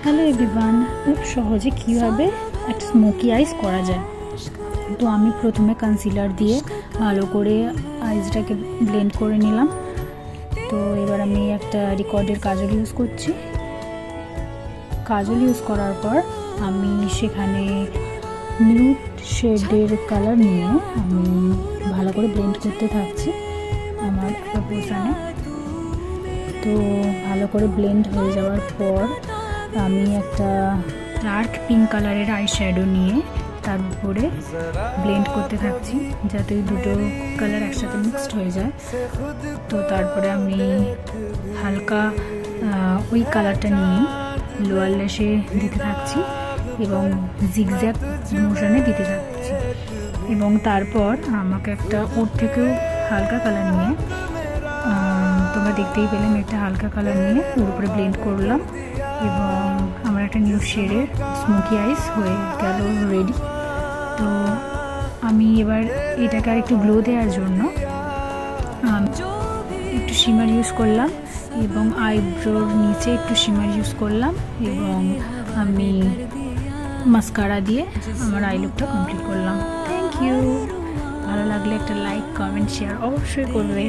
Hello everyone, খুব সহজে কীভাবে একটা স্মোকি আইস করা যায়। তো আমি প্রথমে কনসিলার দিয়ে ভালো করে আইসটাকে ব্লেন্ড করে নিলাম। তো এবার আমি একটা রিকর্ডের কাজল ইউজ করছি। কাজল ইউজ করার পর আমি সেখানে নিউড শেডের কালার নিয়ে আমি ভালো করে ব্লেন্ড করতে থাকছি আমার প্রপোর্শনে। তো ভালো করে ব্লেন্ড হয়ে যাওয়ার পর আমি একটা ডার্ক পিঙ্ক কালারের আই শ্যাডো নিয়ে তার উপরে ব্লেন্ড করতে থাকছি যাতে ওই দুটো কালার একসাথে মিক্সড হয়ে যায়। তো তারপরে আমি হালকা ওই কালারটা নিয়ে লোয়ার ল্যাশে দিতে থাকছি এবং জিগজ্যাগ মোশনে দিতে থাকছি। এবং তারপর আমাকে একটা ওর থেকেও হালকা কালার নিয়ে, তোমরা দেখতেই পেলে আমি একটা হালকা কালার নিয়ে ওর উপরে ব্লেন্ড করলাম এবং আমার একটা নিউ শেডের স্মোকি আইস হয়ে গেল রেডি। তো আমি এবার এটাকে আর একটু গ্লো দেওয়ার জন্য একটু শিমার ইউজ করলাম এবং আইব্রোর নিচে একটু শিমার ইউজ করলাম এবং আমি মাস্কারা দিয়ে আমার আই লুকটা কমপ্লিট করলাম। Thank you. ভালো লাগলে একটা লাইক, কমেন্ট, শেয়ার অবশ্যই করবে।